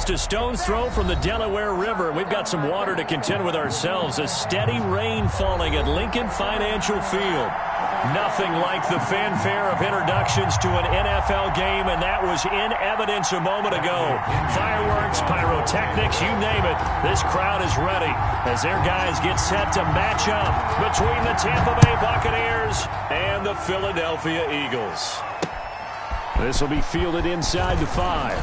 Just a stone's throw from the Delaware River. We've got some water to contend with ourselves. A steady rain falling at Lincoln Financial Field. Nothing like the fanfare of introductions to an NFL game, and that was in evidence a moment ago. Fireworks, pyrotechnics, you name it. This crowd is ready as their guys get set to match up between the Tampa Bay Buccaneers and the Philadelphia Eagles. This will be fielded inside the 5.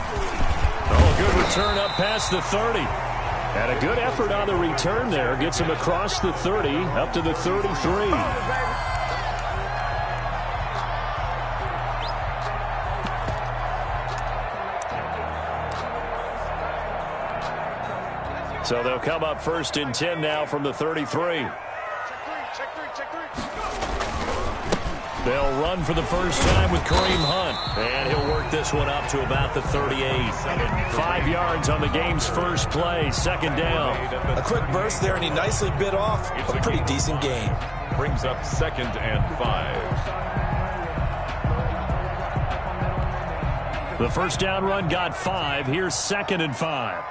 Oh, good return up past the 30. And a good effort on the return there. Gets him across the 30, up to the 33. So they'll come up 1st and 10 now from the 33. They'll run for the first time with Kareem Hunt. And he'll work this one up to about the 38. 5 yards on the game's first play. 2nd down. A quick burst there, and he nicely bit off a pretty decent gain. Brings up 2nd and 5. The first down run got 5. Here's 2nd and 5.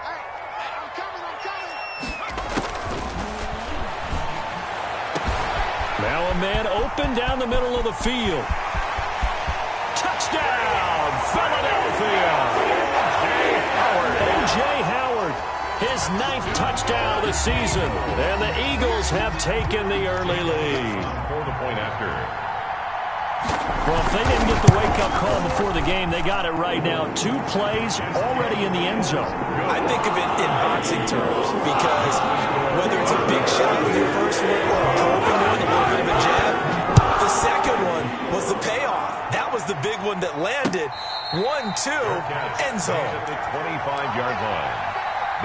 Now a man open down the middle of the field. Touchdown, Philadelphia! O.J. Howard, his 9th touchdown of the season. And the Eagles have taken the early lead. For the point after. Well, if they didn't get the wake-up call before the game, they got it right now. 2 plays already in the end zone. I think of it in boxing terms because whether it's a big shot with your first one or a broken one, a little bit of a jab, the second one was the payoff. That was the big one that landed. 1-2, end zone. At the 25-yard line.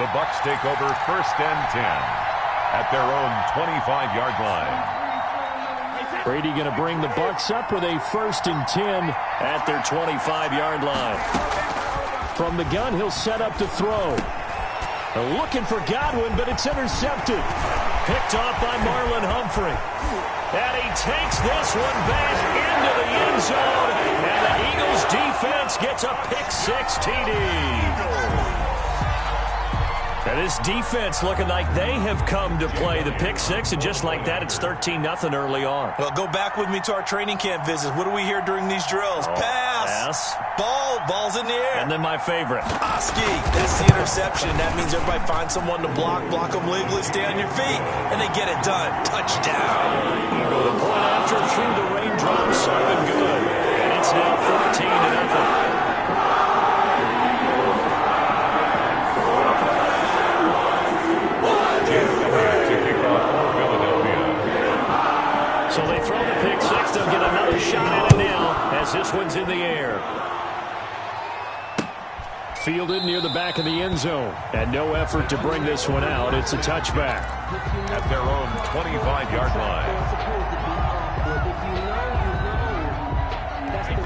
The Bucs take over 1st and 10 at their own 25-yard line. Brady going to bring the Bucs up with a 1st and 10 at their 25-yard line. From the gun, he'll set up to throw. Looking for Godwin, but it's intercepted. Picked off by Marlon Humphrey. And he takes this one back into the end zone. And the Eagles defense gets a pick-6 TD. And this defense looking like they have come to play the pick-6, and just like that, it's 13-0 early on. Well, go back with me to our training camp visits. What do we hear during these drills? Pass. Ball's in the air. And then my favorite. Oski, that's the interception. That means everybody finds someone to block them legally, stay on your feet, and they get it done. Touchdown. The point after through the raindrops, serving good. And it's now 14-0. So they throw the pick-6. They'll get another shot at it now as this one's in the air. Fielded near the back of the end zone. And no effort to bring this one out. It's a touchback. At their own 25-yard line.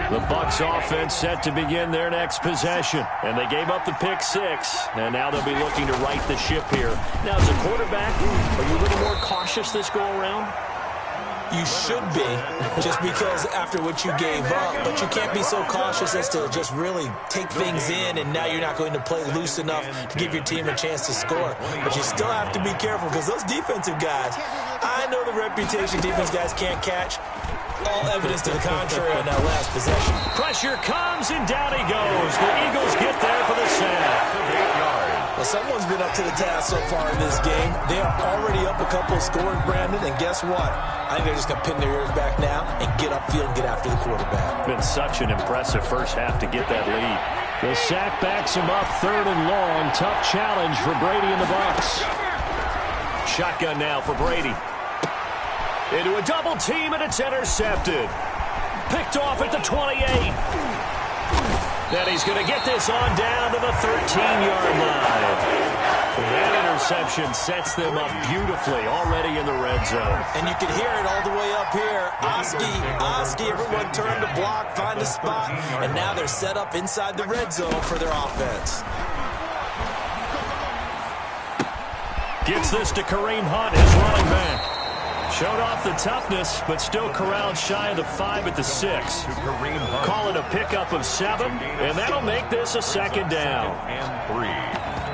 The Bucs offense set to begin their next possession. And they gave up the pick-6. And now they'll be looking to right the ship here. Now, as a quarterback, are you a little more cautious this go-around? You should be, just because after what you gave up, but you can't be so cautious as to just really take things in, and now you're not going to play loose enough to give your team a chance to score. But you still have to be careful because those defensive guys, I know the reputation defense guys can't catch. All evidence to the contrary on that last possession. Pressure comes, and down he goes. The Eagles get there for the sack. 8 yards. Well, someone's been up to the task so far in this game. They are already up a couple of scores, Brandon, and guess what? I think they're just going to pin their ears back now and get upfield and get after the quarterback. Been such an impressive first half to get that lead. The sack backs him up 3rd and long. Tough challenge for Brady and the Bucs. Shotgun now for Brady. Into a double team, and it's intercepted. Picked off at the 28. Then he's going to get this on down to the 13-yard line. That interception sets them up beautifully already in the red zone. And you can hear it all the way up here. Oski, everyone turned to block, find a spot, and now they're set up inside the red zone for their offense. Gets this to Kareem Hunt, his running back. Showed off the toughness, but still corralled shy of the 5 at the 6. Call it a pickup of 7, and that'll make this a 2nd down. And 3.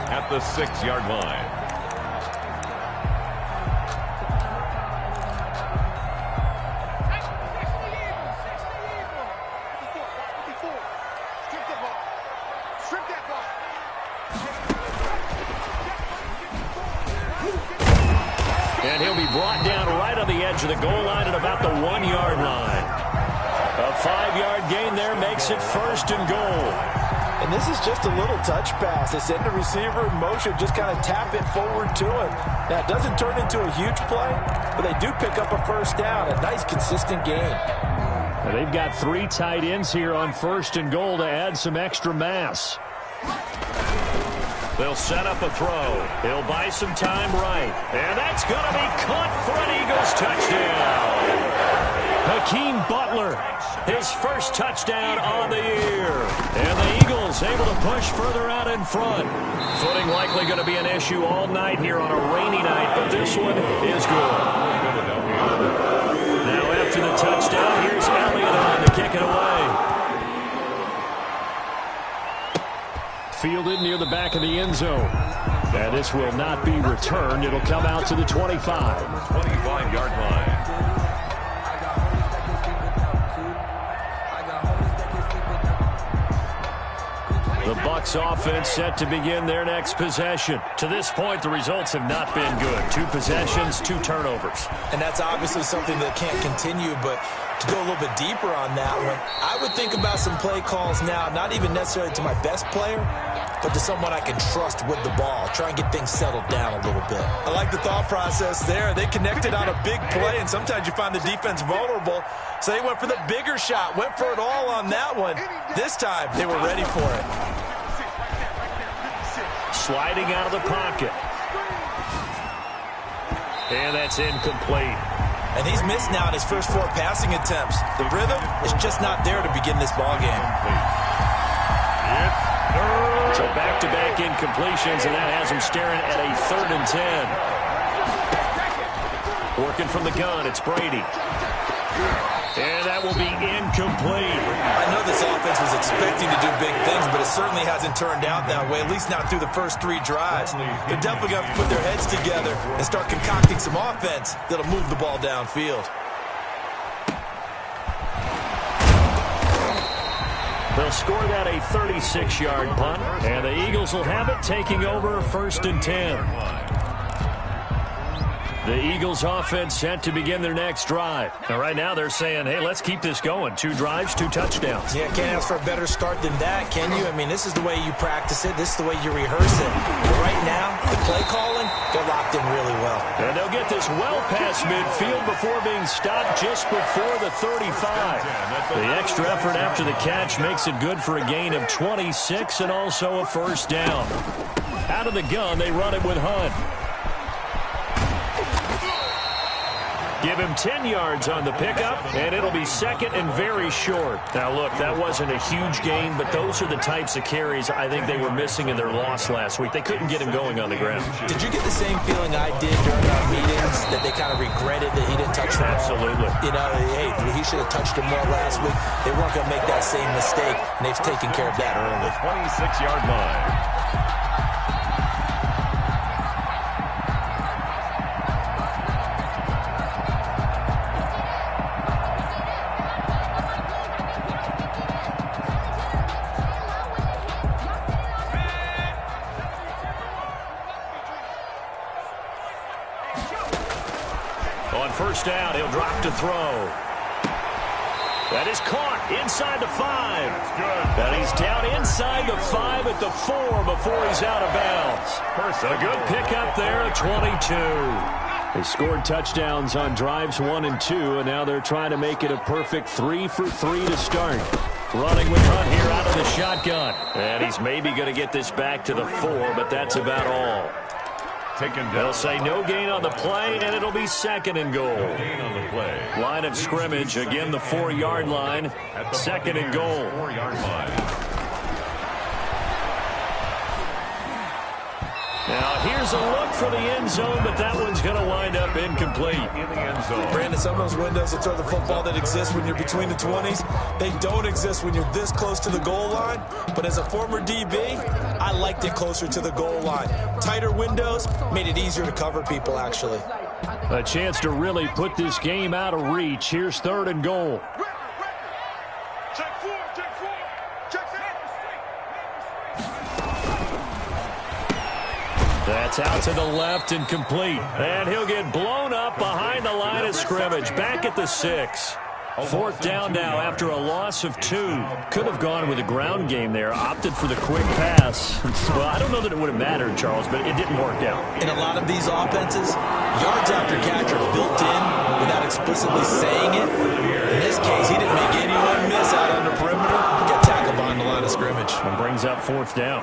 at the 6-yard line. And he'll be brought down right on the edge of the goal line at about the 1-yard line. A 5-yard gain there makes it 1st and goal. And this is just a little touch pass. They send the receiver in motion, just kind of tap it forward to him. Now, it doesn't turn into a huge play, but they do pick up a 1st down. A nice, consistent gain. Now they've got 3 tight ends here on 1st and goal to add some extra mass. They'll set up a throw. He'll buy some time right. And that's going to be caught for an Eagles touchdown. Hakeem Butler, his first touchdown on the year. And the Eagles able to push further out in front. Footing likely going to be an issue all night here on a rainy night, but this one is good. Now after the touchdown, here's Elliott on to kick it away. Fielded near the back of the end zone. And this will not be returned. It'll come out to the 25. 25-yard line. The Bucs offense set to begin their next possession. To this point, the results have not been good. 2 possessions, 2 turnovers. And that's obviously something that can't continue, but to go a little bit deeper on that one, I would think about some play calls now, not even necessarily to my best player, but to someone I can trust with the ball. Try and get things settled down a little bit. I like the thought process there. They connected on a big play, and sometimes you find the defense vulnerable. So they went for the bigger shot, went for it all on that one. This time, they were ready for it. Sliding out of the pocket. And that's incomplete. And he's missed now in his first 4 passing attempts. The rhythm is just not there to begin this ball game. So back-to-back incompletions, and that has him staring at a 3rd and 10. Working from the gun, it's Brady. And that will be incomplete. I know this offense was expecting to do big things, but it certainly hasn't turned out that way, at least not through the first 3 drives. They're definitely going to put their heads together and start concocting some offense that'll move the ball downfield. They'll score that a 36-yard punt, and the Eagles will have it taking over 1st and 10. The Eagles offense set to begin their next drive. Now, right now they're saying, hey, let's keep this going. 2 drives, 2 touchdowns. Yeah, can't ask for a better start than that, can you? I mean, this is the way you practice it. This is the way you rehearse it. But right now, the play calling, they're locked in really well. And they'll get this well past midfield before being stopped just before the 35. The extra effort after the catch makes it good for a gain of 26 and also a 1st down. Out of the gun, they run it with Hunt. Give him 10 yards on the pickup, and it'll be 2nd and very short. Now, look, that wasn't a huge gain, but those are the types of carries I think they were missing in their loss last week. They couldn't get him going on the ground. Did you get the same feeling I did during our meetings, that they kind of regretted that he didn't touch the ball? Absolutely. You know, hey, he should have touched him more last week. They weren't going to make that same mistake, and they've taken care of that early. 26-yard line. On 1st down, he'll drop to throw. That is caught inside the 5. And he's down inside the 5 at the 4 before he's out of bounds. A good pickup there at 22. They scored touchdowns on drives 1 and 2, and now they're trying to make it a perfect 3 for 3 to start. Running with Hunt here out of the shotgun. And he's maybe going to get this back to the 4, but that's about all. They'll say no gain on the play, and it'll be 2nd and goal. No gain on the play. Line of scrimmage, again the 4-yard line. 2nd and goal. 4-yard line. Now here's a look for the end zone, but that one's going to wind up incomplete. In the end zone. Brandon, some of those windows to throw the football that exist when you're between the 20s, they don't exist when you're this close to the goal line. But as a former DB, I liked it closer to the goal line. Tighter windows made it easier to cover people, actually. A chance to really put this game out of reach. Here's 3rd and goal. That's out to the left and complete. And he'll get blown up behind the line of scrimmage. Back at the 6. 4th down now after a loss of 2. Could have gone with a ground game there. Opted for the quick pass. Well, I don't know that it would have mattered, Charles, but it didn't work out. In a lot of these offenses, yards after catch are built in without explicitly saying it. In this case, he didn't make anyone miss out on the perimeter. Got tackled behind the line of scrimmage. And brings up 4th down.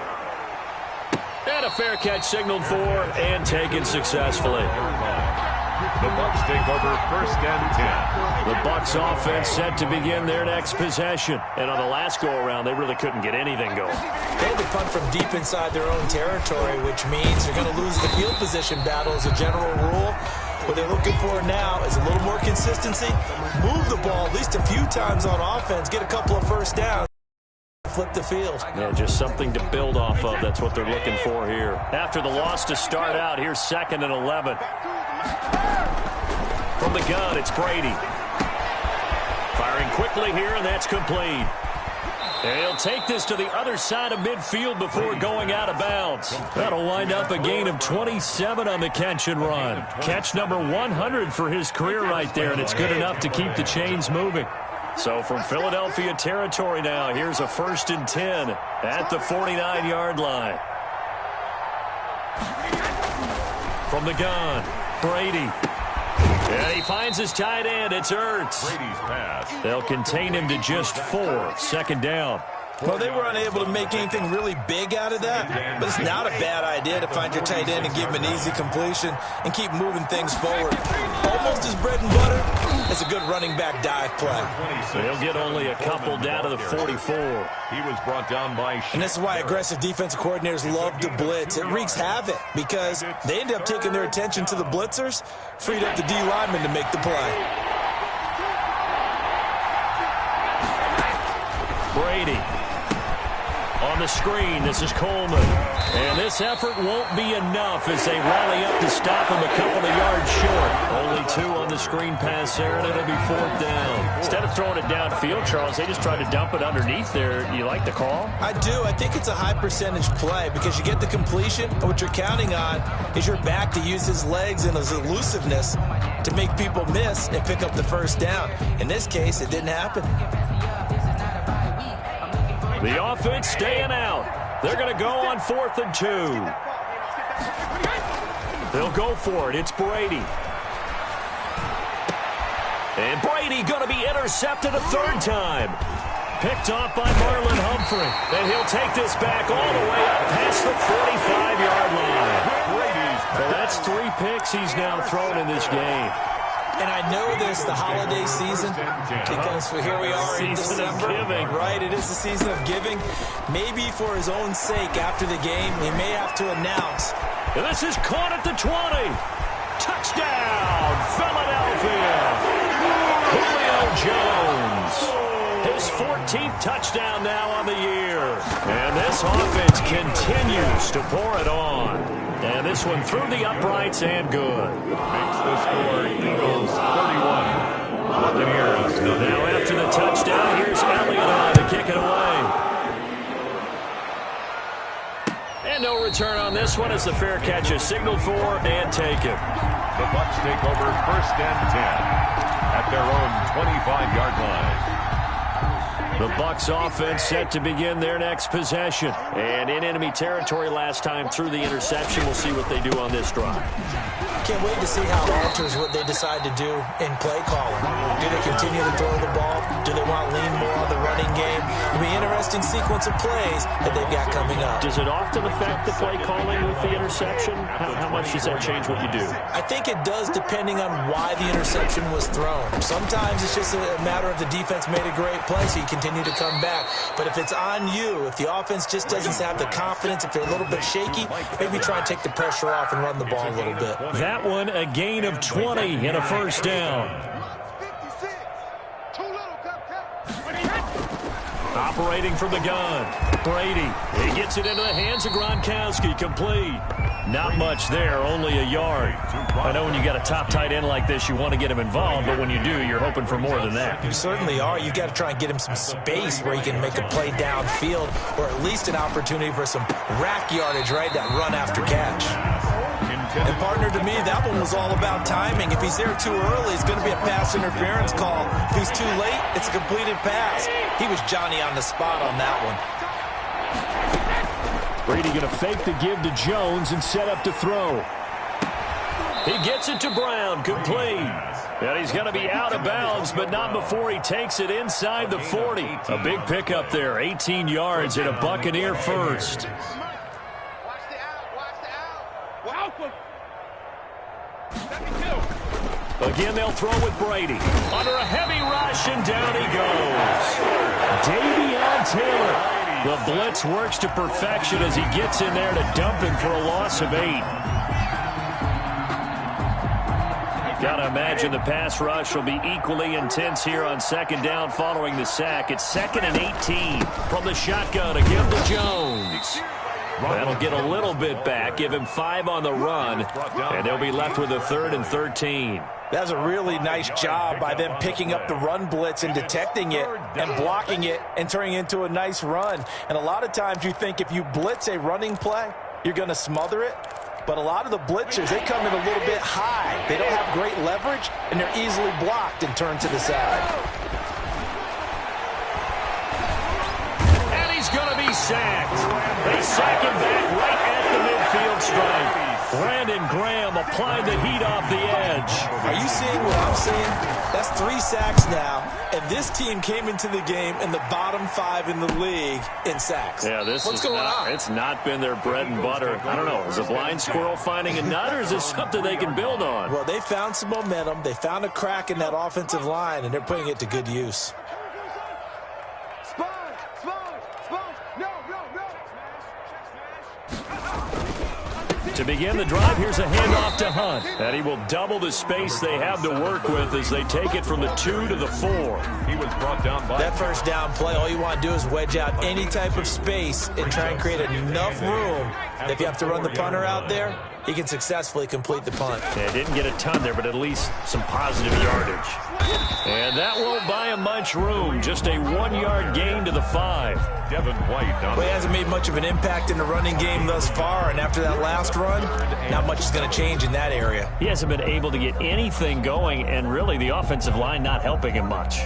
And a fair catch signaled for and taken successfully. The Bucs take over 1st and 10. The Bucs offense set to begin their next possession. And on the last go-around, they really couldn't get anything going. They had to punt from deep inside their own territory, which means they're going to lose the field position battle as a general rule. What they're looking for now is a little more consistency. Move the ball at least a few times on offense. Get a couple of first downs. Flip the field. Yeah, just something to build off of. That's what they're looking for here. After the loss to start out, here's 2nd and 11. From the gun, it's Brady. Firing quickly here, and that's complete. And he'll take this to the other side of midfield before going out of bounds. That'll wind up a gain of 27 on the catch and run. Catch number 100 for his career right there, and it's good enough to keep the chains moving. So from Philadelphia territory now, here's a 1st and 10 at the 49-yard line. From the gun, Brady. And he finds his tight end. It's Ertz. Brady's pass. They'll contain him to just 4. 2nd down. Well, they were unable to make anything really big out of that, but it's not a bad idea to find your tight end and give him an easy completion and keep moving things forward. Almost his bread and butter. It's a good running back dive play. They'll get only a couple down to the 44. He was brought down by... And this is why aggressive defensive coordinators love to blitz. It wreaks havoc because they end up taking their attention to the blitzers, freed up the D lineman to make the play. Brady. On the screen, this is Coleman. And this effort won't be enough as they rally up to stop him a couple of yards short. Only 2 on the screen pass there, and it'll be 4th down. Instead of throwing it downfield, Charles, they just tried to dump it underneath there. Do you like the call? I do. I think it's a high percentage play because you get the completion, and what you're counting on is your back to use his legs and his elusiveness to make people miss and pick up the 1st down. In this case, it didn't happen. The offense staying out. They're going to go on 4th and 2. They'll go for it. It's Brady. And Brady going to be intercepted a 3rd time. Picked off by Marlon Humphrey. And he'll take this back all the way up past the 45-yard line. So that's 3 picks he's now thrown in this game. And I know this, the holiday season, because here we are in December, right? It is the season of giving. Maybe for his own sake after the game, he may have to announce. And this is caught at the 20. Touchdown, Philadelphia. Julio Jones. His 14th touchdown now on the year. And this offense continues to pour it on. And this one through the uprights and good. Makes the score Eagles 31. Buccaneers. Now after the touchdown, here's Elliott on to kick it away. And no return on this one as the fair catch is signaled for and taken. The Bucs take over 1st and 10 at their own 25-yard line. The Bucs offense set to begin their next possession. And in enemy territory last time through the interception. We'll see what they do on this drive. Can't wait to see how it alters what they decide to do in play calling. Do they continue to throw the ball? Do they want to lean more on the running game? It'll be an interesting sequence of plays that they've got coming up. Does it often affect the play calling with the interception? How much does that change what you do? I think it does depending on why the interception was thrown. Sometimes it's just a matter of the defense made a great play, so you continue to come back. But if it's on you, if the offense just doesn't have the confidence, if they're a little bit shaky, maybe try and take the pressure off and run the ball a little bit. That one, a gain of 20 and a 1st down. Operating from the gun. Brady. He gets it into the hands of Gronkowski. Complete. Not much there, only a yard. I know when you got a top tight end like this, you want to get him involved, but when you do, you're hoping for more than that. You certainly are. You got to try and get him some space where he can make a play downfield, or at least an opportunity for some rack yardage, right? That run after catch. And partner, to me, that one was all about timing. If he's there too early, it's going to be a pass interference call. If he's too late, it's a completed pass. He was Johnny on the spot on that one. Brady going to fake the give to Jones and set up to throw. He gets it to Brown, complete. And he's going to be out of bounds, but not before he takes it inside the 40. A big pickup there, 18 yards and a Buccaneer first. Again, they'll throw with Brady. Under a heavy rush, and down he goes. Davion Taylor. The blitz works to perfection as he gets in there to dump him for a loss of 8. Got to imagine the pass rush will be equally intense here on second down following the sack. It's 2nd and 18 from the shotgun. A give to Jones. That'll get a little bit back, give him 5 on the run, and they'll be left with a 3rd and 13. That's a really nice job by them picking up the run blitz and detecting it and blocking it and turning it into a nice run. And a lot of times you think if you blitz a running play, you're going to smother it. But a lot of the blitzers, they come in a little bit high. They don't have great leverage, and they're easily blocked and turned to the side. And he's going to be sacked. They sack him back right at the midfield stripe. Brandon Graham applied the heat off the edge. Are you seeing what I'm seeing? That's 3 sacks now, and this team came into the game in the bottom 5 in the league in sacks. Yeah, what's going on? It's not been their bread and butter. I don't know. Is a blind squirrel finding a nut, or is this something they can build on? Well, they found some momentum. They found a crack in that offensive line, and they're putting it to good use. To begin the drive, here's a handoff to Hunt. And he will double the space they have to work with as they take it from the 2 to the 4. He was brought down by that first down play. All you want to do is wedge out any type of space and try and create enough room that if you have to run the punter out there, he can successfully complete the punt. Yeah, didn't get a ton there, but at least some positive yardage. And that won't buy him much room. Just a 1-yard gain to the 5. Devin White. Well, he hasn't made much of an impact in the running game thus far, and after that last run, not much is going to change in that area. He hasn't been able to get anything going, and really the offensive line not helping him much.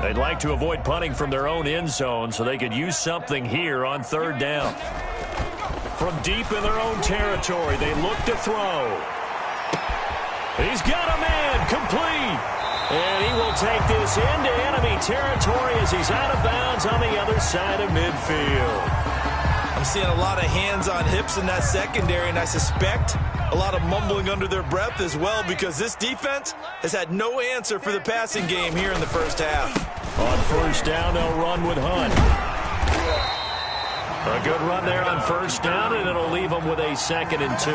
They'd like to avoid punting from their own end zone so they could use something here on 3rd down. From deep in their own territory, they look to throw. He's got a man, complete. And he will take this into enemy territory as he's out of bounds on the other side of midfield. I'm seeing a lot of hands on hips in that secondary, and I suspect a lot of mumbling under their breath as well, because this defense has had no answer for the passing game here in the first half. On 1st down, they'll run with Hunt. A good run there on 1st down, and it'll leave them with a 2nd and 2.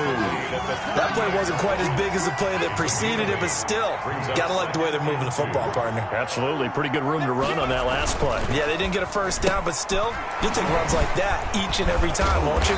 That play wasn't quite as big as the play that preceded it, but still, got to like the way they're moving the football, partner. Absolutely. Pretty good room to run on that last play. Yeah, they didn't get a 1st down, but still, you'll take runs like that each and every time, won't you?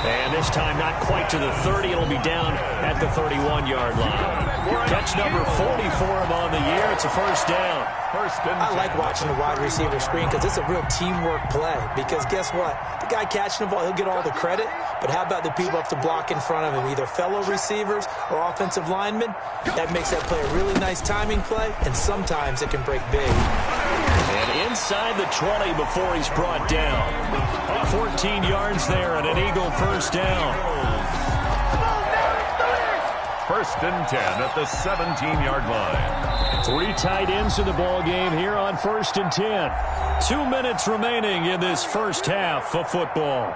And this time not quite to the 30. It'll be down at the 31-yard line. Catch number 40 for him on the year. It's a 1st down. I like watching the wide receiver screen because it's a real teamwork play. Because guess what? The guy catching the ball, he'll get all the credit. But how about the people up to block in front of him, either fellow receivers or offensive linemen? That makes that play a really nice timing play, and sometimes it can break big. And inside the 20 before he's brought down. 14 yards there and an Eagle 1st down. 1st and 10 at the 17-yard line. 3 tight ends in the ball game here on 1st and 10. 2 minutes remaining in this first half of football.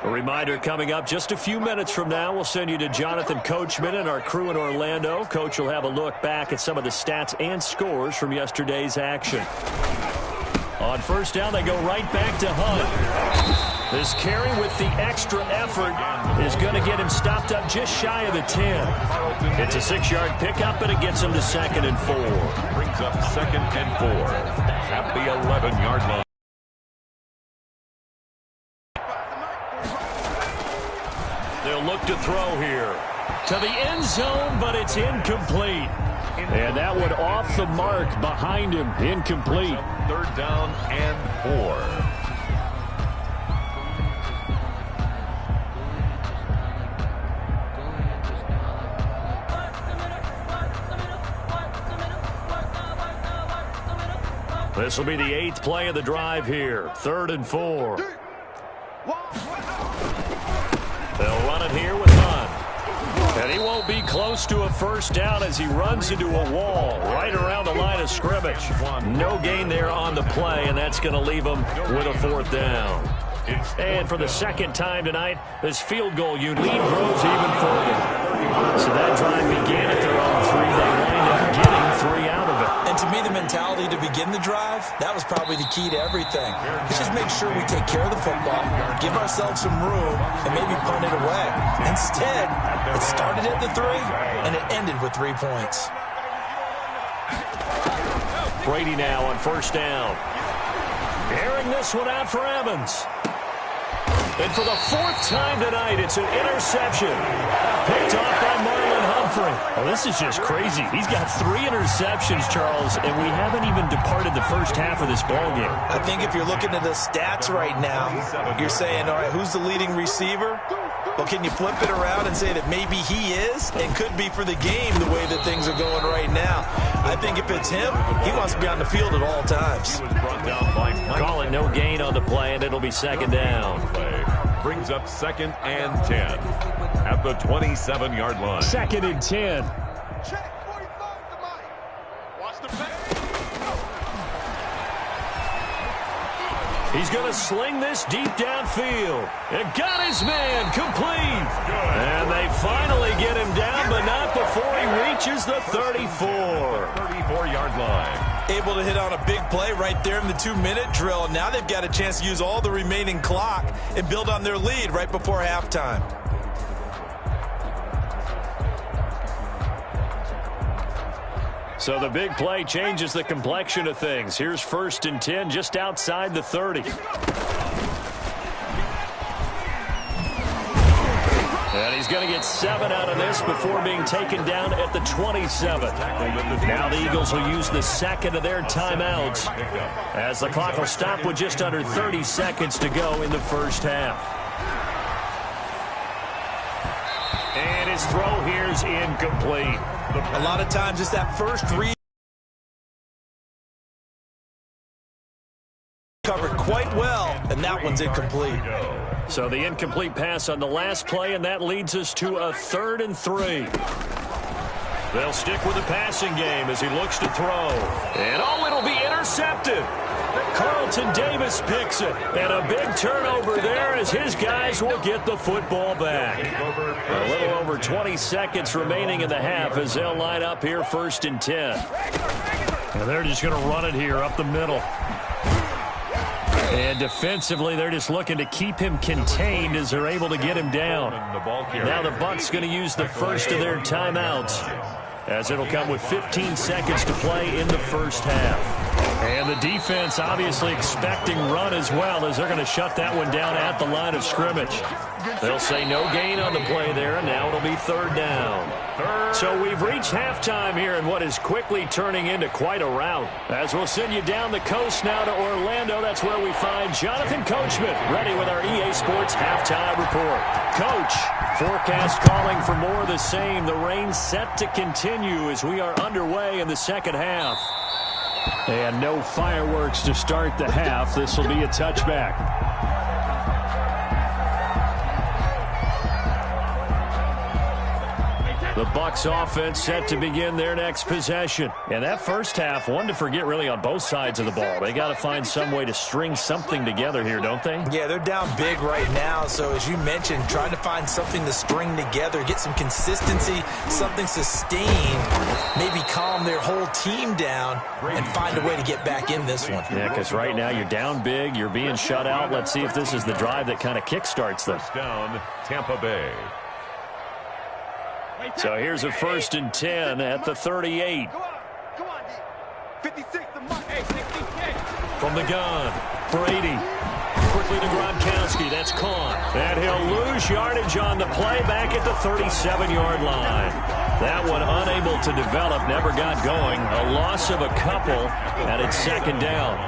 A reminder coming up just a few minutes from now, we'll send you to Jonathan Coachman and our crew in Orlando. Coach will have a look back at some of the stats and scores from yesterday's action. On 1st down, they go right back to Hunt. This carry with the extra effort is going to get him stopped up just shy of the 10. It's a 6-yard pickup, and it gets him to 2nd and 4. Brings up 2nd and 4 at the 11-yard line. They'll look to throw here. To the end zone, but it's incomplete. And that one off the mark behind him. Incomplete. 3rd down and 4. This will be the 8th play of the drive here. 3rd and 4. They'll run it here with Hunt. And he won't be close to a first down as he runs into a wall right around the line of scrimmage. No gain there on the play, and that's going to leave him with a 4th down. And for the 2nd time tonight, this field goal unit lead grows even further. So that drive began at their own 3. They wind up getting 3 out of it. And to me, the mentality to begin the drive, that was probably the key to everything. Let's just make sure we take care of the football, give ourselves some room, and maybe punt it away. Instead, it started at the 3, and it ended with 3 points. Brady now on 1st down. Airing this one out for Evans. And for the 4th time tonight, it's an interception. Picked off by Marlon Humphrey. Well, this is just crazy. He's got 3 interceptions, Charles, and we haven't even departed the first half of this ballgame. I think if you're looking at the stats right now, you're saying, all right, who's the leading receiver? Well, can you flip it around and say that maybe he is and could be for the game the way that things are going right now? I think if it's him, he wants to be on the field at all times. Call it no gain on the play, and it'll be 2nd down. Brings up 2nd and 10 at the 27-yard line. 2nd and 10. He's going to sling this deep downfield. And got his man complete. And they finally get him down, but not before he reaches the 34. 34-yard line. Able to hit on a big play right there in the 2-minute drill. Now they've got a chance to use all the remaining clock and build on their lead right before halftime. So the big play changes the complexion of things. Here's 1st and 10 just outside the 30. And he's going to get 7 out of this before being taken down at the 27. Now the Eagles will use the 2nd of their timeouts as the clock will stop with just under 30 seconds to go in the first half. And his throw here is incomplete. A lot of times it's that first read covered quite well, and that one's incomplete. So the incomplete pass on the last play, and that leads us to a 3rd and 3. They'll stick with the passing game as he looks to throw. And oh, it'll be intercepted. Carlton Davis picks it. And a big turnover there as his guys will get the football back. A little over 20 seconds remaining in the half as they'll line up here 1st and 10. And they're just going to run it here up the middle. And defensively, they're just looking to keep him contained as they're able to get him down. Now the Bucs going to use the first of their timeouts as it'll come with 15 seconds to play in the first half. And the defense obviously expecting run as well as they're going to shut that one down at the line of scrimmage. They'll say no gain on the play there, and now it'll be 3rd down. So we've reached halftime here in what is quickly turning into quite a rout. As we'll send you down the coast now to Orlando, that's where we find Jonathan Coachman ready with our EA Sports Halftime Report. Coach, forecast calling for more of the same. The rain set to continue as we are underway in the second half. And no fireworks to start the half. This will be a touchback. The Bucs offense set to begin their next possession. And that first half, one to forget really on both sides of the ball. They got to find some way to string something together here, don't they? Yeah, they're down big right now. So as you mentioned, trying to find something to string together, get some consistency, something sustained, maybe calm their whole team down and find a way to get back in this one. Yeah, because right now you're down big, you're being shut out. Let's see if this is the drive that kind of kickstarts them. First down, Tampa Bay. So here's a 1st and 10 at the 38. Come on, 56 the mark. From the gun, Brady. Quickly to Gronkowski. That's caught. And he'll lose yardage on the play back at the 37-yard line. That one unable to develop, never got going. A loss of a couple, and it's 2nd down.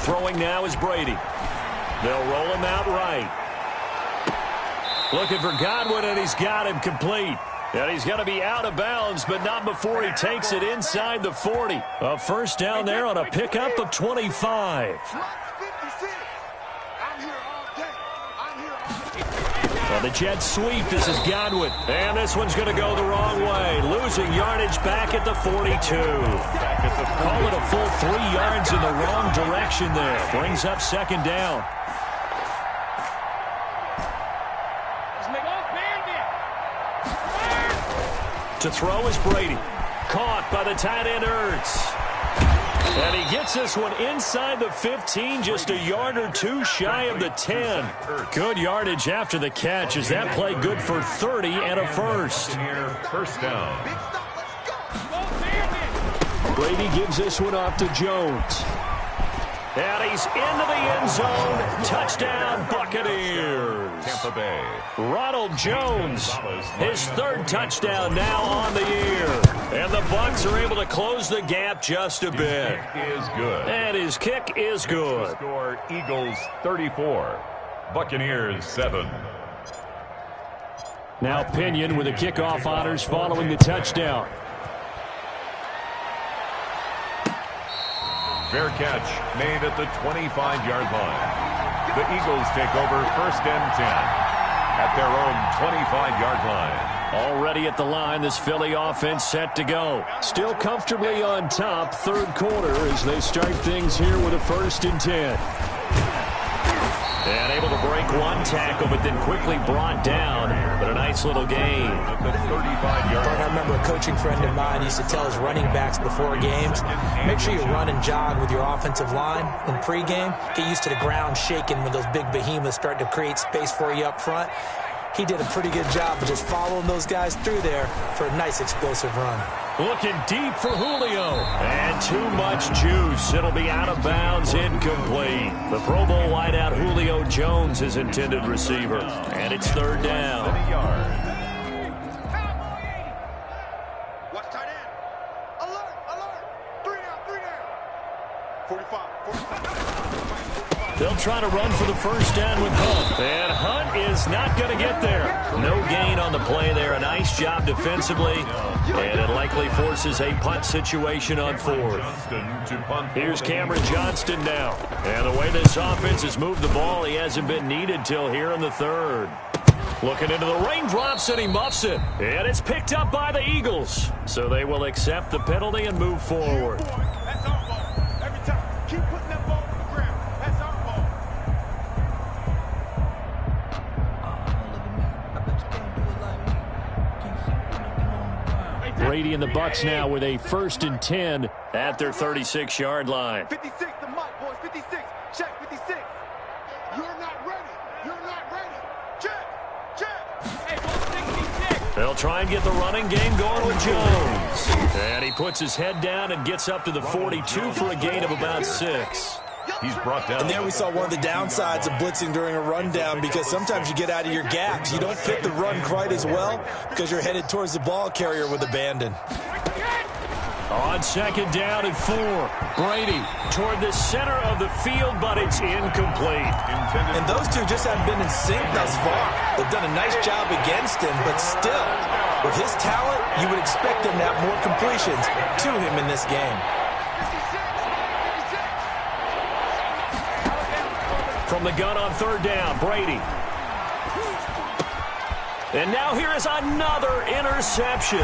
Throwing now is Brady. They'll roll him out right. Looking for Godwin, and he's got him complete. And he's going to be out of bounds, but not before he takes it inside the 40. A first down there on a pickup of 25. Well, the Jets sweep. This is Godwin. And this one's going to go the wrong way. Losing yardage back at the 42. Call it a full 3 yards in the wrong direction there. Brings up 2nd down. To throw is Brady. Caught by the tight end Ertz. And he gets this one inside the 15, just a yard or two shy of the 10. Good yardage after the catch. Is that play good for 30 and a first? First down. Brady gives this one off to Jones. And he's into the end zone. Touchdown, Buccaneers. Tampa Bay. Ronald Jones, his 3rd touchdown now on the year. And the Bucs are able to close the gap just a bit. Is good. And his kick is good. Score Eagles 34. Buccaneers 7. Now Pinion with the kickoff honors following the touchdown. Fair catch made at the 25-yard line. The Eagles take over 1st and 10 at their own 25-yard line. Already at the line, this Philly offense set to go. Still comfortably on top, 3rd quarter as they start things here with a 1st and 10. And able to break one tackle, but then quickly brought down. But a nice little gain. I remember a coaching friend of mine used to tell his running backs before games, make sure you run and jog with your offensive line in pregame. Get used to the ground shaking when those big behemoths start to create space for you up front. He did a pretty good job of just following those guys through there for a nice explosive run. Looking deep for Julio. And too much juice. It'll be out of bounds, incomplete. The Pro Bowl wideout Julio Jones is intended receiver. And it's 3rd down. Watch tight end. Alert, alert. 3 down. 45. They'll try to run for the first down with Hunt. And Hunt is not going to get there. No gain on the play there. A nice job defensively. And it likely forces a punt situation on 4th. Here's Cameron Johnston now. And the way this offense has moved the ball, he hasn't been needed till here in the 3rd. Looking into the raindrops, and he muffs it. And it's picked up by the Eagles. So they will accept the penalty and move forward. That's our ball. Every time. Keep putting that ball on the ground. That's our ball. Brady and the Bucs now with a 1st and 10 at their 36-yard line. 56 the mark, boys. 56. Check 56. You're not ready. You're not ready. Check. Hey, 66. They'll try and get the running game going with Jones. And he puts his head down and gets up to the 42 for a gain of about 6. He's brought down. And there we saw one of the downsides of blitzing during a rundown, because sometimes you get out of your gaps. You don't fit the run quite as well because you're headed towards the ball carrier with abandon. On 2nd down and 4. Brady toward the center of the field, but it's incomplete. And those two just haven't been in sync thus far. They've done a nice job against him, but still, with his talent, you would expect them to have more completions to him in this game. From the gun on 3rd down, Brady And now here is another interception.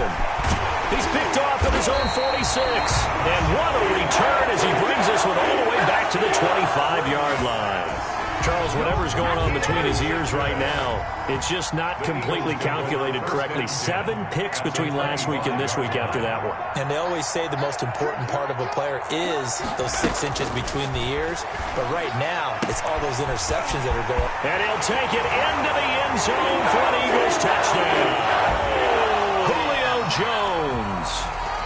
He's picked off at his own 46. And what a return as he brings this one all the way back to the 25-yard line. Charles, whatever's going on between his ears right now, it's just not completely calculated correctly. 7 picks between last week and this week after that one. And they always say the most important part of a player is those 6 inches between the ears. But right now, it's all those interceptions that are going. And he'll take it into the end zone for an Eagles touchdown. Julio Jones.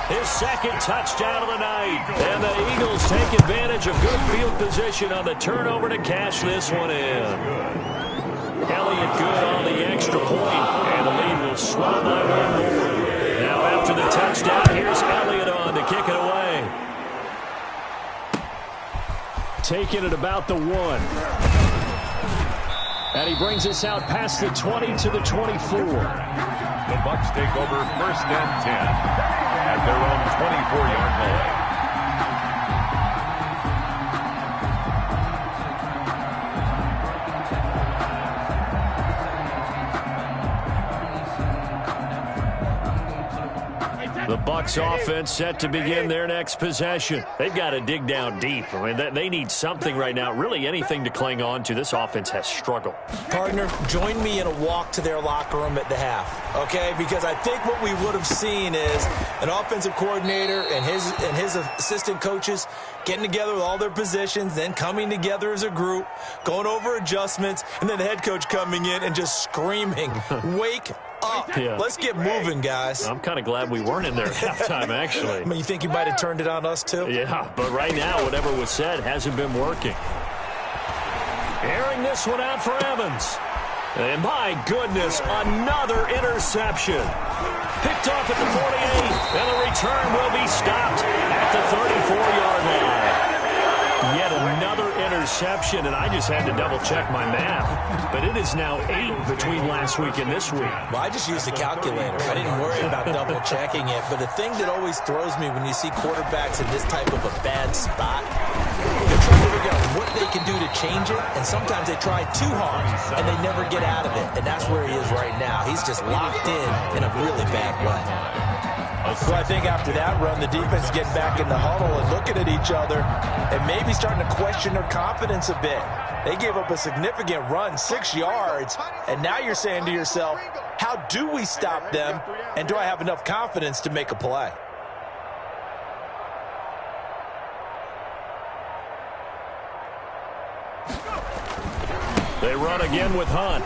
His second touchdown of the night. And the Eagles take advantage of good field position on the turnover to cash this one in. Elliott good on the extra point, and the lead will slow by 1 more. Now after the touchdown, here's Elliott on to kick it away. Taking it about the 1. And he brings us out past the 20 to the 24. The Bucs take over 1st and 10 at their own 24-yard line. The Bucs offense set to begin their next possession. They've got to dig down deep. I mean, they need something right now, really anything to cling on to. This offense has struggled. Partner, join me in a walk to their locker room at the half, okay? Because I think what we would have seen is an offensive coordinator and his assistant coaches getting together with all their positions, then coming together as a group, going over adjustments, and then the head coach coming in and just screaming, wake up. Yeah. Let's get moving, guys. I'm kind of glad we weren't in there at halftime, actually. I mean, you think you might have turned it on us, too? Yeah, but right now, whatever was said hasn't been working. Airing this one out for Evans. And my goodness, another interception. Picked off at the 48, and the return will be stopped at the 34-yard line. Yet another interception, and I just had to double-check my math. But it is now 8 between last week and this week. Well, I just used a calculator. I didn't worry about double-checking it. But the thing that always throws me when you see quarterbacks in this type of a bad spot, they're trying to figure out what they can do to change it, and sometimes they try too hard, and they never get out of it. And that's where he is right now. He's just locked in a really bad way. So I think after that run, the defense getting back in the huddle and looking at each other and maybe starting to question their confidence a bit. They gave up a significant run, 6 yards, and now you're saying to yourself, how do we stop them, and do I have enough confidence to make a play? They run again with Hunt.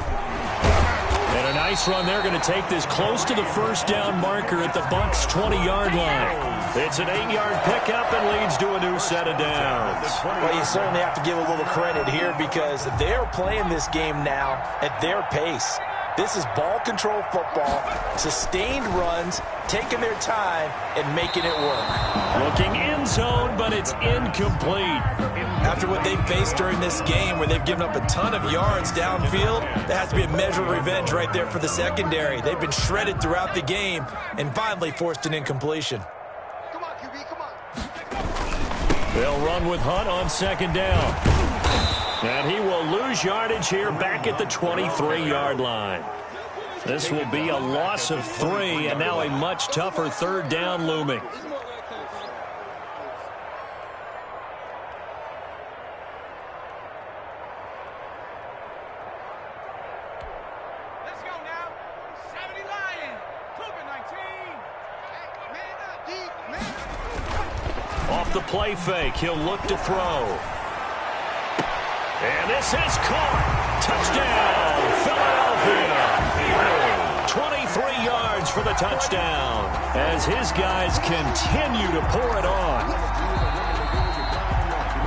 And a nice run. They're going to take this close to the first down marker at the Bucs' 20-yard line. It's an 8-yard pickup and leads to a new set of downs. Well, you certainly have to give a little credit here because they're playing this game now at their pace. This is ball control football, sustained runs, taking their time, and making it work. Looking in zone, but it's incomplete. After what they've faced during this game where they've given up a ton of yards downfield, there has to be a measure of revenge right there for the secondary. They've been shredded throughout the game and finally forced an incompletion. Come on, QB, come on. They'll run with Hunt on second down. And he will lose yardage here back at the 23-yard line. This will be a loss of 3, and now a much tougher third down looming. Let's go now. 70 Lions. COVID-19. Man up, deep, man. Off the play fake, he'll look to throw. And this is caught. Touchdown, Philadelphia. 23 yards for the touchdown as his guys continue to pour it on.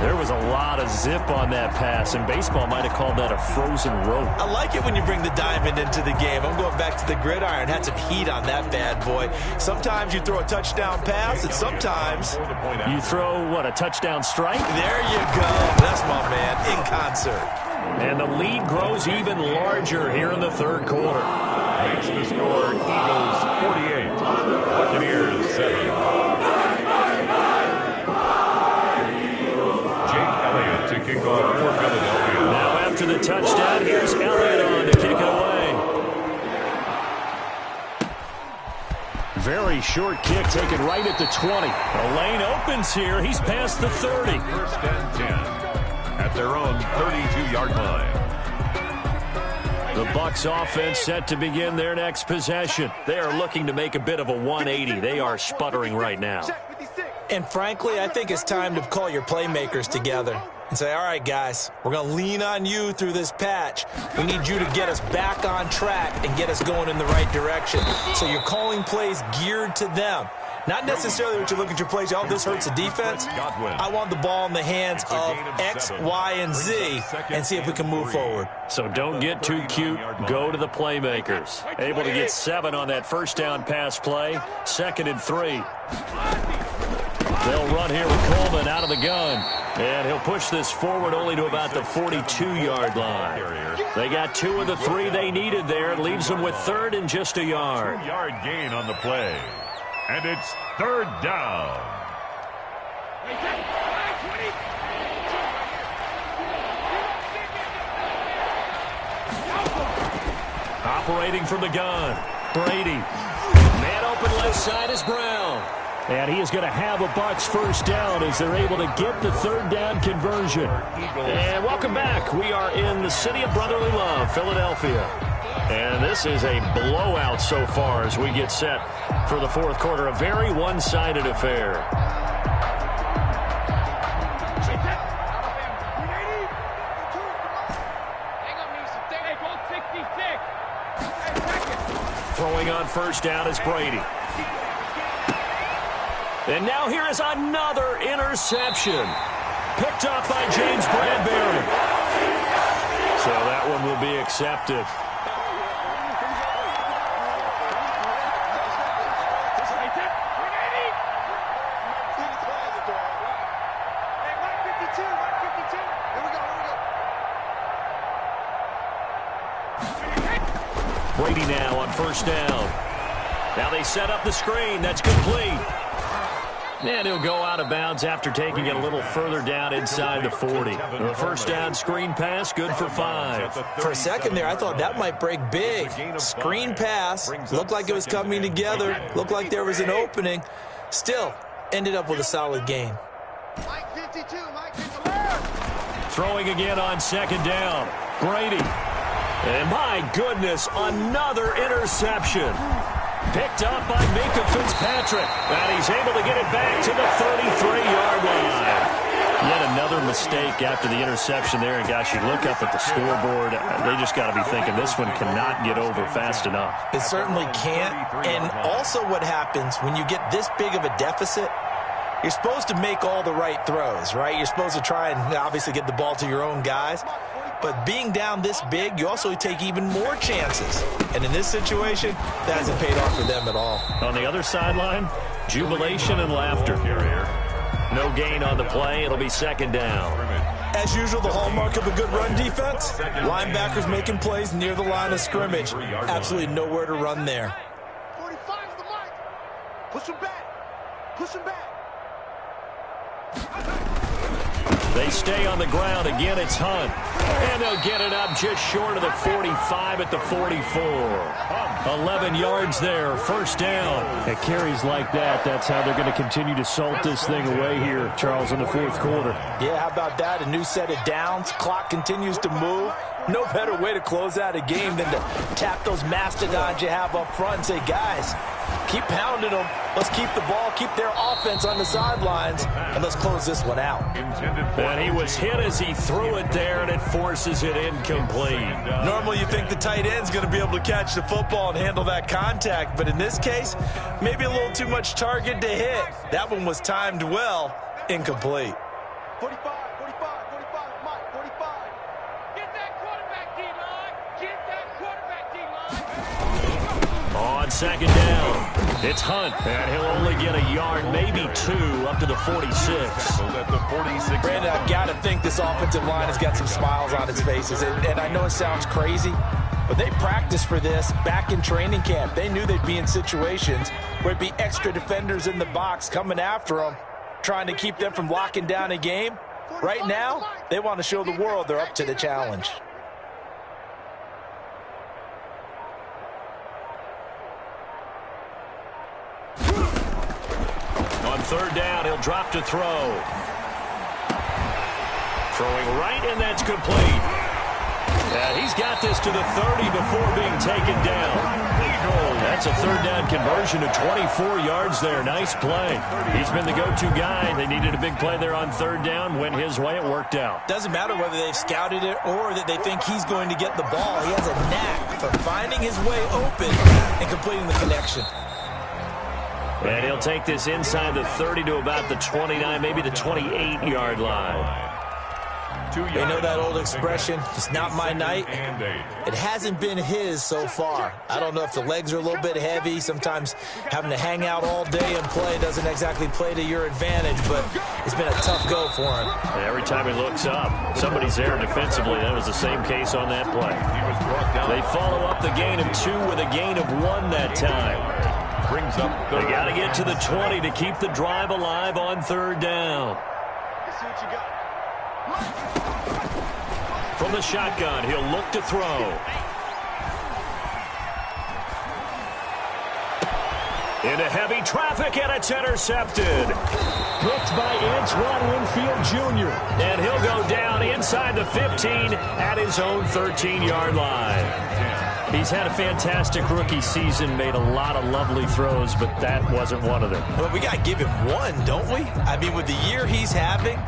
There was a lot of zip on that pass, and baseball might have called that a frozen rope. I like it when you bring the diamond into the game. I'm going back to the gridiron. Had some heat on that bad boy. Sometimes you throw a touchdown pass, and sometimes You throw, what, a touchdown strike? there you go. That's my man, in concert. And the lead grows even larger here in the third quarter. Makes the score Eagles 48, Buccaneers 7. To kick off for Philadelphia. Now after the touchdown, here's Elliott on to kick it away. Very short kick taken right at the 20. The lane opens here. He's past the 30. First and 10 at their own 32-yard line. The Bucs offense set to begin their next possession. They are looking to make a bit of a 180. They are sputtering right now. And frankly, I think it's time to call your playmakers together and say, all right, guys, we're going to lean on you through this patch. We need you to get us back on track and get us going in the right direction. So you're calling plays geared to them. Not necessarily what you're looking at your plays. Oh, this hurts the defense. I want the ball in the hands of X, Y, and Z and see if we can move forward. So don't get too cute. Go to the playmakers. Able to get 7 on that first down pass play. 2nd and 3. They'll run here with Coleman out of the gun. And he'll push this forward only to about the 42-yard line. They got 2 of the 3 they needed there. It leaves them with 3rd and just a yard. 2-yard gain on the play. And it's 3rd down. Operating from the gun, Brady. Man open left side is Brown. And he is going to have a Bucs first down as they're able to get the 3rd down conversion. And welcome back. We are in the city of brotherly love, Philadelphia. And this is a blowout so far as we get set for the 4th quarter. A very one-sided affair. Throwing on first down is Brady. And now here is another interception. Picked up by James Bradbury. So that one will be accepted. Brady now on first down. Now they set up the screen. That's complete. And he'll go out of bounds after taking it a little further down inside the 40. The first down screen pass, good for 5. For a second there, I thought that might break big. Screen pass, looked like it was coming together, looked like there was an opening. Still, ended up with a solid gain. Throwing again on 2nd down. Brady. And my goodness, another interception. Picked up by Minkah Fitzpatrick. And he's able to get it back to the 33-yard line. Yet another mistake after the interception there. And, gosh, you look up at the scoreboard. They just got to be thinking this one cannot get over fast enough. It certainly can't. And also what happens when you get this big of a deficit, you're supposed to make all the right throws, right? You're supposed to try and obviously get the ball to your own guys. But being down this big, you also take even more chances. And in this situation, that hasn't paid off for them at all. On the other sideline, jubilation and laughter. No gain on the play. It'll be 2nd down. As usual, the hallmark of a good run defense, linebackers making plays near the line of scrimmage. Absolutely nowhere to run there. 45's the mark. Push him back. Push him back. They stay on the ground. Again, it's Hunt. And they'll get it up just short of the 45 at the 44. 11 yards there, first down. At carries like that, that's how they're going to continue to salt this thing away here, Charles, in the 4th quarter. Yeah, how about that? A new set of downs. Clock continues to move. No better way to close out a game than to tap those mastodons you have up front and say, guys, keep pounding them. Let's keep the ball, keep their offense on the sidelines, and let's close this one out. And he was hit as he threw it there, and it forces it incomplete. Normally you think the tight end's going to be able to catch the football and handle that contact, but in this case, maybe a little too much target to hit. That one was timed well, incomplete. 45, 45, 45, Mike, 45. Get that quarterback, D-line. Get that quarterback, D-line. On 2nd down, it's Hunt, and he'll only get a yard, maybe 2, up to the 46. Brandon, I've got to think this offensive line has got some smiles on its faces, and I know it sounds crazy, but they practiced for this back in training camp. They knew they'd be in situations where it'd be extra defenders in the box coming after them, trying to keep them from locking down a game. Right now, they want to show the world they're up to the challenge. third down, he'll drop to throw. Throwing right, and that's complete. And he's got this to the 30 before being taken down. That's a third down conversion of 24 yards there. Nice play. He's been the go-to guy. They needed a big play there on third down. Went his way. It worked out. Doesn't matter whether they've scouted it or that they think he's going to get the ball. He has a knack for finding his way open and completing the connection. And he'll take this inside the 30 to about the 29, maybe the 28-yard line. You know that old expression, it's not my night? It hasn't been his so far. I don't know if the legs are a little bit heavy. Sometimes having to hang out all day and play doesn't exactly play to your advantage, but it's been a tough go for him. And every time he looks up, somebody's there defensively. That was the same case on that play. They follow up the gain of 2 with a gain of 1 that time. Brings up they got to get to the 20 to keep the drive alive on third down. Let's see what you got. From the shotgun, he'll look to throw. Into heavy traffic, and it's intercepted. Picked by Antoine Winfield Jr. And he'll go down inside the 15 at his own 13-yard line. He's had a fantastic rookie season, made a lot of lovely throws, but that wasn't one of them. Well, we got to give him one, don't we? I mean, with the year he's having,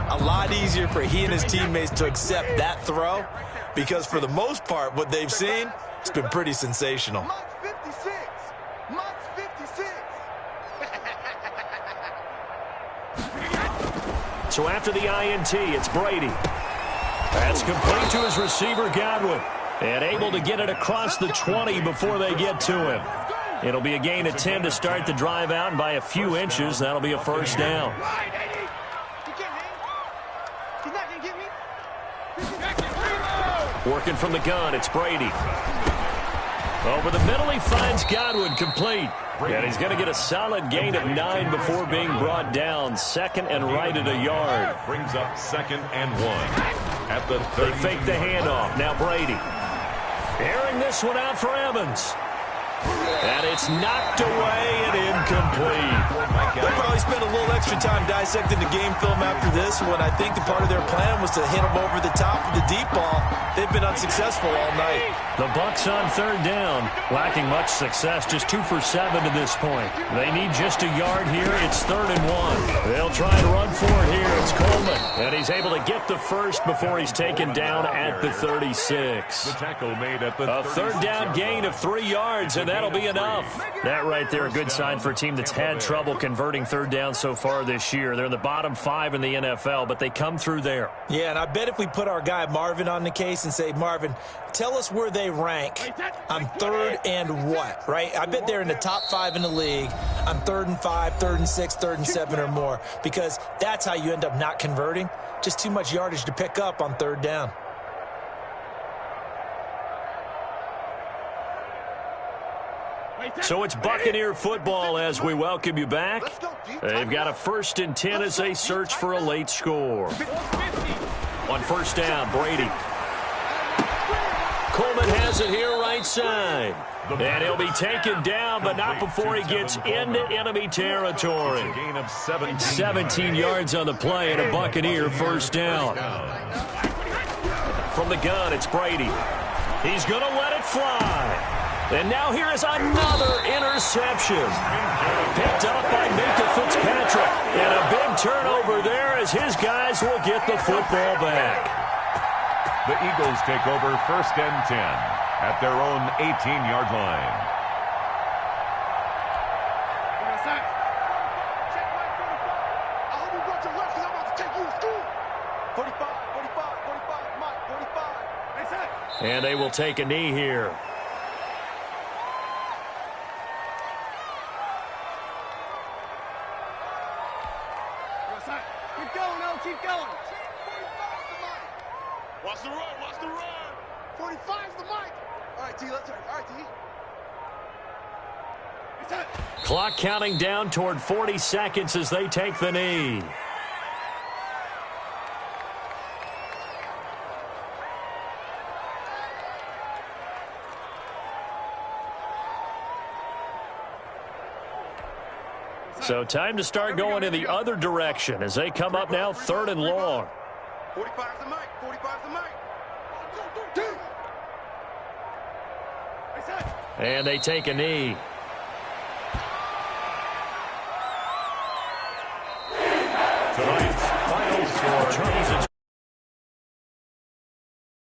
a lot easier for he and his teammates to accept that throw because for the most part, what they've seen, it's been pretty sensational. March 56. March 56. So after the INT, it's Brady. That's complete to his receiver, Godwin. And able to get it across the 20 before they get to him. It'll be a gain of 10 to start the drive out, and by a few inches, that'll be a first down. Working from the gun, it's Brady. Over the middle, he finds Godwin complete. And he's going to get a solid gain of 9 before being brought down. Second and right at a yard. Brings up 2nd and 1 at the 30. They fake the handoff. Now Brady. Airing this one out for Evans. And it's knocked away and incomplete. They'll probably spend a little extra time dissecting the game film after this one. I think the part of their plan was to hit them over the top of the deep ball. They've been unsuccessful all night. The Bucs on third down, lacking much success, just 2 for 7 to this point. They need just a yard here. It's 3rd and 1. They'll try and run for it here. It's Coleman, and he's able to get the first before he's taken down at the 36. The tackle made at the A third down gain of 3 yards, and that'll be enough. That right there, a good sign for a team that's had trouble converting third down so far this year. They're in the bottom 5 in the NFL, but they come through there. Yeah, and I bet if we put our guy Marvin on the case and say, Marvin, tell us where they rank on 3rd and what, right? I bet they're in the top 5 in the league on 3rd and 5, 3rd and 6, 3rd and 7 or more, because that's how you end up not converting. Just too much yardage to pick up on third down. So it's Buccaneer football as we welcome you back. They've got a 1st and 10 as they search for a late score. On first down, Brady. Coleman has it here right side. And he'll be taken down, but not before he gets into enemy territory. Gain of 17 yards on the play and a Buccaneer first down. From the gun, it's Brady. He's going to let it fly. And now here is another interception. Picked up by Minka Fitzpatrick. And a big turnover there as his guys will get the football back. The Eagles take over 1st and 10 at their own 18-yard line. I hope you brought your lunch because I'm about to take you to school. 45, 45, 45, Mike, 45. And they will take a knee here. Keep going, O, keep going. 45's the mic. Watch the run, watch the run. 45's the mic. All right, T, let's turn. All right, T. Clock counting down toward 40 seconds as they take the knee. So time to start going in the other direction as they come up now 3rd and long. 45's the mic. 45's the mic. And they take a knee.